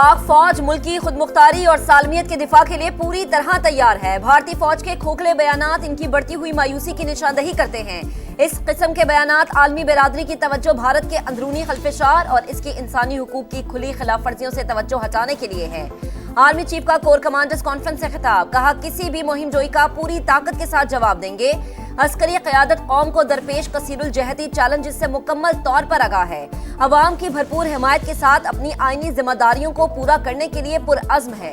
पाक फौज मुल्की खुदमुख्तारी और सालमियत के दिफा के लिए पूरी तरह तैयार है। भारतीय फौज के खोखले बयानात इनकी बढ़ती हुई मायूसी की निशानदही करते हैं। इस किस्म के बयानात आलमी बिरादरी की तवज्जो भारत के अंदरूनी खल्फिशार और इसके इंसानी हुकूक की खुली खिलाफ वर्जियों से तवज्जो हटाने के लिए है। आर्मी चीफ का कोर कमांडर्स कॉन्फ्रेंस से खिताब, कहा किसी भी मुहिम जोई का पूरी ताकत के साथ जवाब देंगे। अस्करी क़यादत कौम को दरपेश कसीरुल जहती चैलेंज से मुकम्मल तौर पर आगाह है। अवाम की भरपूर हिमायत के साथ अपनी आईनी जिम्मेदारियों को पूरा करने के लिए पुरअज़्म है।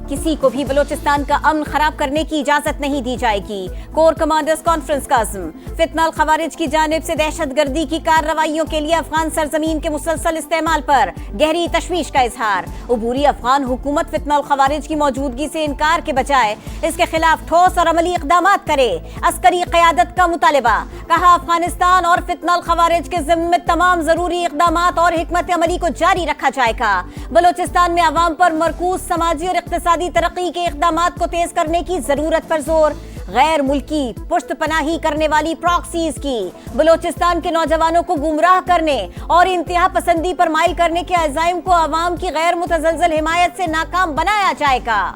किसी को भी बलोचिस्तान का अमन खराब करने की इजाजत नहीं दी जाएगी। कोर कमांडर्स कॉन्फ्रेंस का अज़्म, फितनाल खवारिज की जानिब से दहशतगर्दी की कार्रवाइयों के लिए अफगान सरजमीन के मुसलसल इस्तेमाल पर गहरी तशवीश का इजहार। उबूरी अफगान हुकूमत फितनाल खवारिज की मौजूदगी से इनकार के बजाय इसके खिलाफ ठोस और अमली इक़दाम करे। अस्करी क़यादत का मुतालिबा, कहा अफगानिस्तान और फितनाल खवारिज के ज़िम्मे तमाम जरूरी इक़दाम और हिकमत अमली को जारी रखा जाएगा। बलोचिस्तान में अवाम पर मरकूज समाजी और इक़्तिसादी तरक्की के इक़दामात को तेज करने की जरूरत पर जोर। गैर मुल्की पुश्त पनाही करने वाली प्रॉक्सीज की बलोचिस्तान के नौजवानों को गुमराह करने और इंतहा पसंदी पर माइल करने के अज़ाइम को अवाम की गैर मुतज़लज़ल हिमायत से नाकाम बनाया जाएगा।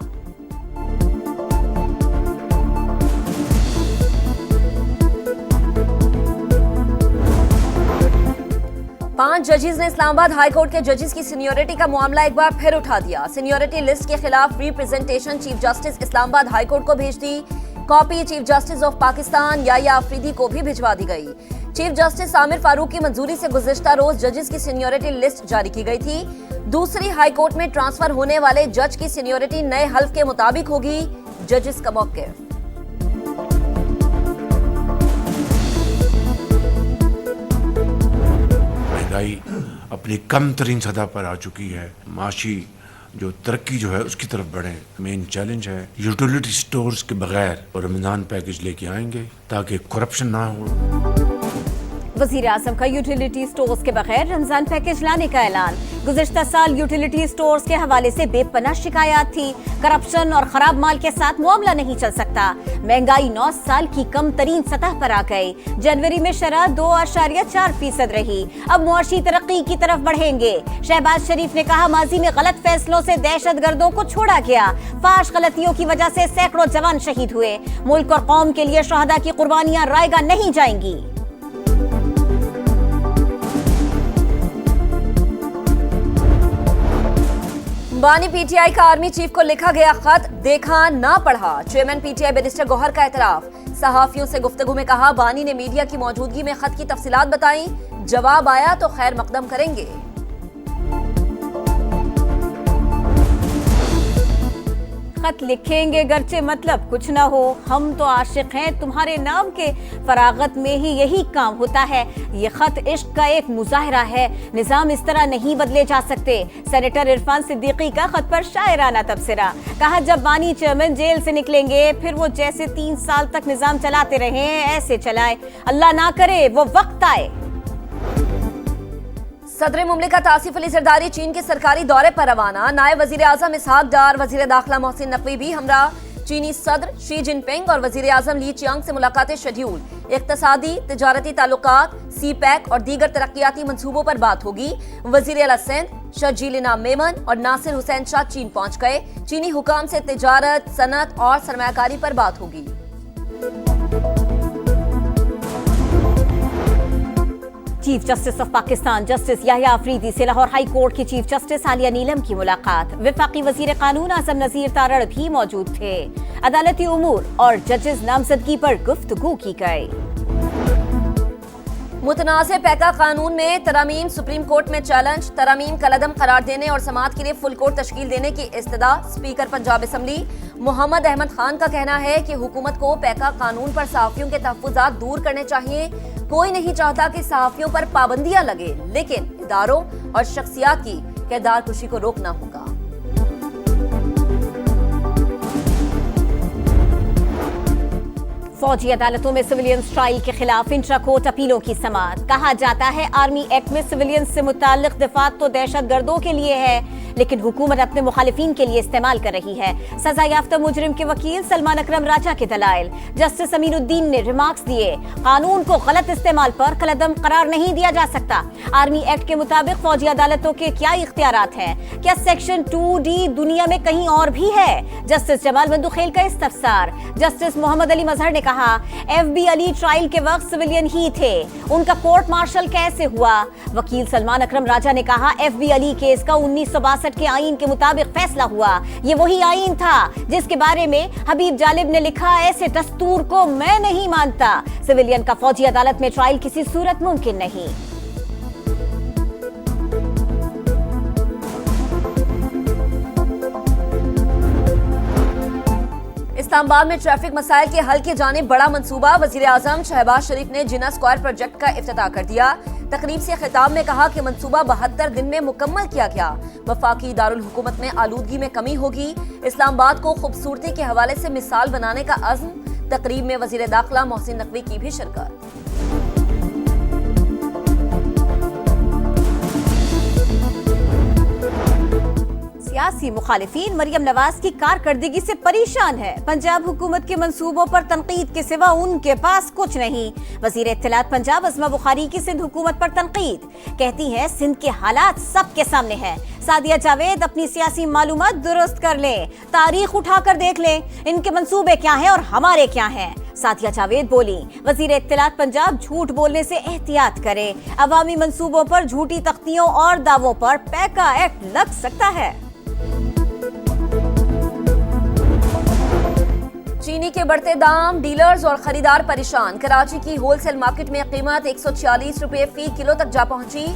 5 जजेस ने इस्लामाबाद हाई कोर्ट के जजेस की सीनियरिटी का मामला एक बार फिर उठा दिया। सीनियरिटी लिस्ट के खिलाफ representation chief justice Islamabad high court को भेज दी। Copy chief justice of Pakistan Yahya Afridi को भी भिजवा दी गई। चीफ जस्टिस आमिर फारूक की मंजूरी से गुज़िश्ता रोज जजेस की सीनियरिटी लिस्ट जारी की गई थी। दूसरी हाई कोर्ट में ट्रांसफर होने वाले जज की सीनियरिटी नए हल्फ के मुताबिक होगी। जजेस का मौक़िफ़, अपनी कम तरीन सतह पर आ चुकी है। माशी जो तरक्की जो है उसकी तरफ बढ़े। मेन चैलेंज है यूटिलिटी स्टोर्स के बगैर रमजान पैकेज लेके आएंगे ताकि करप्शन ना हो। वज़ीर आज़म का यूटिलिटी स्टोर्स के बगैर रमजान पैकेज लाने का ऐलान। गुज़िश्ता साल यूटिलिटी स्टोर्स के हवाले से बेपनाह शिकायत थी। करप्शन और खराब माल के साथ मामला नहीं चल सकता। महंगाई 9 साल की कम तरीन सतह पर आ गई। जनवरी में शरह 2.4% रही। अब मुआशी तरक्की की तरफ बढ़ेंगे। शहबाज शरीफ ने कहा माजी में गलत फैसलों से दहशतगर्दों को छोड़ा गया। फाश गलतियों की वजह से सैकड़ों जवान शहीद हुए। मुल्क और कौम के लिए शहदा की कुर्बानियां रायगा नहीं जाएंगी। बानी पीटीआई का आर्मी चीफ को लिखा गया खत देखा ना पढ़ा। चेयरमैन पीटीआई बैरिस्टर गौहर का एतराफ। सहाफियों से गुफ्तगू में कहा बानी ने मीडिया की मौजूदगी में खत की तफसीलात बताई। जवाब आया तो खैर मकदम करेंगे। खत लिखेंगे गरचे मतलब कुछ ना हो, हम तो आशिक हैं तुम्हारे नाम के। फरागत में ही यही काम होता है। ये खत इश्क का एक मुजाहरा है। निजाम इस तरह नहीं बदले जा सकते। सेनेटर इरफान सिद्दीकी का खत पर शायराना तबसरा। कहा जब बानी चेयरमैन जेल से निकलेंगे फिर वो जैसे 3 साल तक निजाम चलाते रहे ऐसे चलाए। अल्लाह ना करे वो वक्त आए। सदर मुमलिकत आसिफ अली जरदारी चीन के सरकारी दौरे पर रवाना। नायब वजीर आजम इसहाक डार, वजीर दाखिला मोहसिन नकवी भी हमरा। चीनी सदर शी जिनपिंग और वजीर आजम ली चियांग से मुलाकातें शेड्यूल। इक्तसादी तिजारती ताल्लुकात, सीपैक और दीगर तरक्याती मंसूबों पर बात होगी। वजीर आला सिंध शर्जील इनाम मेमन और नासिर हुसैन शाह चीन पहुंच गए। चीनी हुकाम से तिजारत, सनत और सरमायाकारी पर बात होगी। Chief justice of Pakistan justice Yahya Afridi से लाहौर हाई कोर्ट की चीफ जस्टिस आलिया नीलम की मुलाकात। वफाकी वजीर कानून आजम नजीर तारड़ भी मौजूद थे। अदालती उमूर और जजेस नामजदगी पर गुफ्तगू की गई। मुतनाज़े पैका कानून में तरमीम सुप्रीम कोर्ट में चैलेंज। तरमीम कलअदम करार देने और समाअत के लिए फुल कोर्ट तश्कील देने की इस्तदा। स्पीकर पंजाब असम्बली मोहम्मद अहमद खान का कहना है कि हुकूमत को पैका कानून पर सहाफियों के तहफ़्फ़ुज़ात दूर करने चाहिए। कोई नहीं चाहता कि सहाफियों पर पाबंदियां लगे, लेकिन इदारों और शख्सियात की किरदार कुशी को रोकना होगा। फौजी अदालतों में सिविलियन ट्रायल के खिलाफ इंट्रा कोर्ट अपीलों की समाअत। कहा जाता है आर्मी एक्ट में सिविलियन से मुताल्लिक दफात तो दहशतगर्दों के लिए है। लेकिन हुकूमत अपने मुखालिफिन के लिए इस्तेमाल कर रही है। सजा याफ्ता मुजरिम के वकील सलमान अकरम राजा के दलाइल। जस्टिस अमीनुद्दीन ने रिमार्क्स दिए, कानून को गलत इस्तेमाल पर कलअदम करार नहीं दिया जा सकता। आर्मी एक्ट के मुताबिक फौजी अदालतों के क्या इख्तियारात हैं? क्या सेक्शन 2D दुनिया में कहीं और भी है? जस्टिस जमाल बंदुखेल का इस्तफसार। जस्टिस मोहम्मद अली मजहर ने कहा, FB अली ट्रायल के वक्त सिविलियन ही थे, उनका कोर्ट मार्शल कैसे हुआ? वकील सलमान अकरम राजा ने कहा, FB अली केस का 1962 के आईन के मुताबिक फैसला हुआ। ये वही आईन था जिसके बारे में हबीब जालिब ने लिखा, ऐसे दस्तूर को मैं नहीं मानता। सिविलियन का फौजी अदालत में ट्रायल किसी सूरत मुमकिन नहीं। इस्लामाबाद में ट्रैफिक मसाइल के हल के जाने बड़ा मंसूबा। वजीर आजम शहबाज शरीफ ने जिन्ना स्क्वायर प्रोजेक्ट का इफ्तिताह कर दिया। तकरीब से खिताब में कहा कि मंसूबा 72 दिन में मुकम्मल किया गया। वफाकी दारुल हुकूमत में आलूदगी में कमी होगी। इस्लामाबाद को खूबसूरती के हवाले से मिसाल बनाने का अज़्म। तकरीब में वजीर दाखिला मोहसिन नकवी की भी शिरकत। सियासी मुखालिफिन मरियम नवाज की कारकर्दगी से परेशान है। पंजाब हुकूमत के मंसूबों पर तनकीद के सिवा उनके पास कुछ नहीं। वजीर इत्तलात पंजाब अज़मा बुखारी की सिंध हुकूमत पर तनकीद, कहती है सिंध के हालात सबके सामने हैं। सादिया जावेद अपनी सियासी मालूमात दुरुस्त कर लें, तारीख उठाकर देख लें, इनके मंसूबे क्या हैं और हमारे क्या हैं। सादिया जावेद बोली, वजीर इत्तलात पंजाब झूठ बोलने से एहतियात करे। अवामी मंसूबों पर झूठी तख्तियों और दावों पर पैका एक्ट लग सकता है। चीनी के बढ़ते दाम, डीलर्स और खरीदार परेशान। कराची की होलसेल मार्केट में कीमत 140 रुपए फी किलो तक जा पहुंची।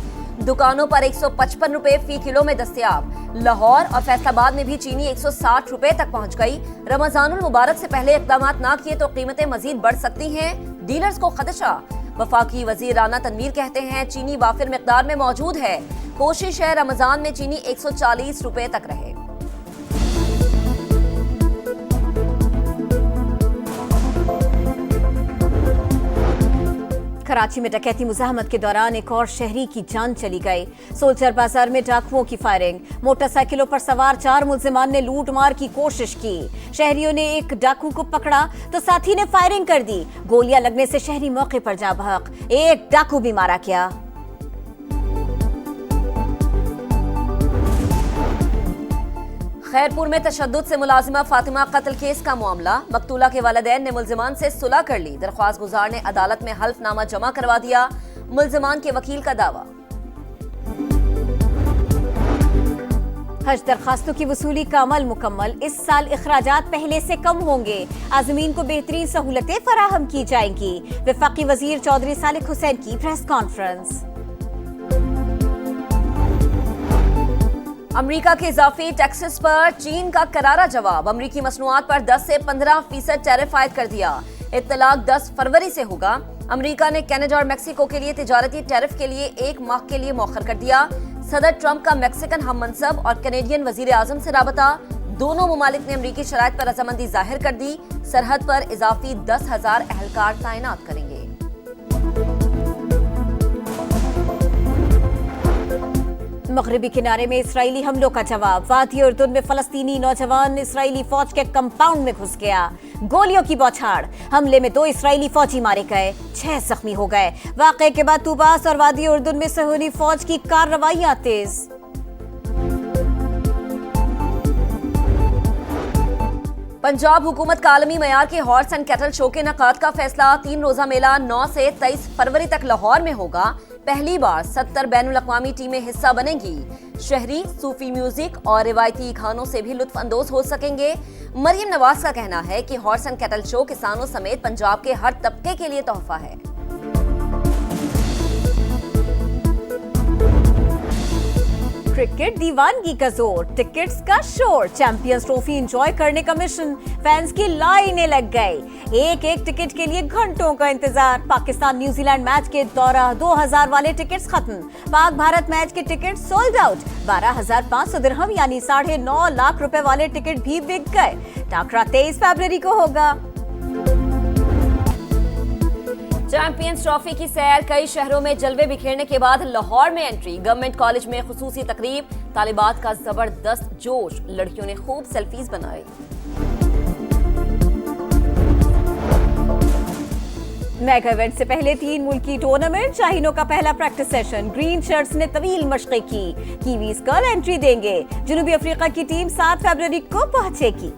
दुकानों पर 155 रुपए फी किलो में दस्तयाब। लाहौर और फैसलाबाद में भी चीनी 160 रुपए तक पहुंच गई। रमजानुल मुबारक से पहले इक़दाम ना किए तो कीमतें मजीद बढ़ सकती हैं, डीलर्स को खदशा। वफाकी वजीर राना तनवीर कहते हैं, चीनी वाफिर मिकदार में मौजूद है। कोशिश है रमजान में चीनी 140 रुपए तक रहे। कराची में डकैती मुजाहमत के दौरान एक और शहरी की जान चली गई। सोल्जर बाजार में डाकुओं की फायरिंग। मोटरसाइकिलों पर सवार 4 मुल्जिमान ने लूट मार की कोशिश की। शहरियों ने एक डाकू को पकड़ा तो साथी ने फायरिंग कर दी। गोलियां लगने से शहरी मौके पर जा बहक, एक डाकू भी मारा गया। खैरपुर में तशद्दुद से मुलाजिमा फातिमा कत्ल केस का मामला। मकतूला के वालिदैन ने मुल्जिमान से सुलह कर ली। दरख्वास्त गुजार ने अदालत में हल्फनामा जमा करवा दिया। मुल्जिमान के वकील का दावा। हज दरखास्तों की वसूली का अमल मुकम्मल। इस साल इखराजात पहले से कम होंगे। आज़मीन को बेहतरीन सहूलतें फराहम की जाएंगी। वफाकी वजीर चौधरी सालिक हुसैन की प्रेस कॉन्फ्रेंस। अमेरिका के इजाफी टैक्सेस पर चीन का करारा जवाब। अमेरिकी मसनूआत पर 10 से 15% टैरिफ आयद कर दिया। इत्तलाक 10 फरवरी से होगा। अमेरिका ने कनाडा और मेक्सिको के लिए तिजारती टैरिफ के लिए 1 माह के लिए मौखर कर दिया। सदर ट्रंप का मैक्सिकन हम मनसब और कैनेडियन वजीर आजम से राबता। दोनों मुमालिक ने अमेरिकी शराइत पर रजामंदी जाहिर कर दी। सरहद पर इजाफी 10,000 एहलकार तैनात करेंगे। मगरबी किनारे में इसराइली हमलों का जवाब। वादी उर्दुन में फलस्तीनी नौजवान इसराइली फौज के कंपाउंड में घुस गया। गोलियों की बौछार। हमले में 2 इसराइली फौजी मारे गए, 6 जख्मी हो गए। वाक़े के बाद तुबास और वादी उर्दुन में सहूनी फौज की कार्रवाइयां तेज। पंजाब हुकूमत का आलमी मयार के हॉर्स एंड कैटल शो के नकाद का फैसला। 3 रोजा मेला 9 से 23 फरवरी तक लाहौर में होगा। पहली बार 70 बैनुल अक़वामी टीमें हिस्सा बनेंगी। शहरी सूफी म्यूजिक और रिवायती खानों से भी लुत्फ अंदोज हो सकेंगे। मरियम नवाज का कहना है कि हॉर्स एंड कैटल शो किसानों समेत पंजाब के हर तबके के लिए तोहफा है। क्रिकेट दीवानगी का जोर, टिकट्स का शोर। चैंपियंस ट्रॉफी एंजॉय करने का मिशन। फैंस की लाइनें लग गई। एक टिकट के लिए घंटों का इंतजार। पाकिस्तान न्यूजीलैंड मैच के दौरान 2000 वाले टिकट्स खत्म। पाक भारत मैच के टिकट सोल्ड आउट। 12,500 दिरहम यानी 9.5 लाख रुपए वाले टिकट भी बिक गए। टाकरा 23 फरवरी को होगा। चैंपियंस ट्रॉफी की सैर, कई शहरों में जलवे बिखेरने के बाद लाहौर में एंट्री। गवर्नमेंट कॉलेज में खुसूसी तकरीब, तालिबात का जबरदस्त जोश, लड़कियों ने खूब सेल्फीज बनाई। मेगा इवेंट से पहले 3 मुल्की टूर्नामेंट, शाहीनों का पहला प्रैक्टिस सेशन। ग्रीन शर्ट्स ने तवील मशक़ें की। कीवीज कल एंट्री देंगे। जनूबी अफ्रीका की टीम 7 फरवरी को पहुंचेगी।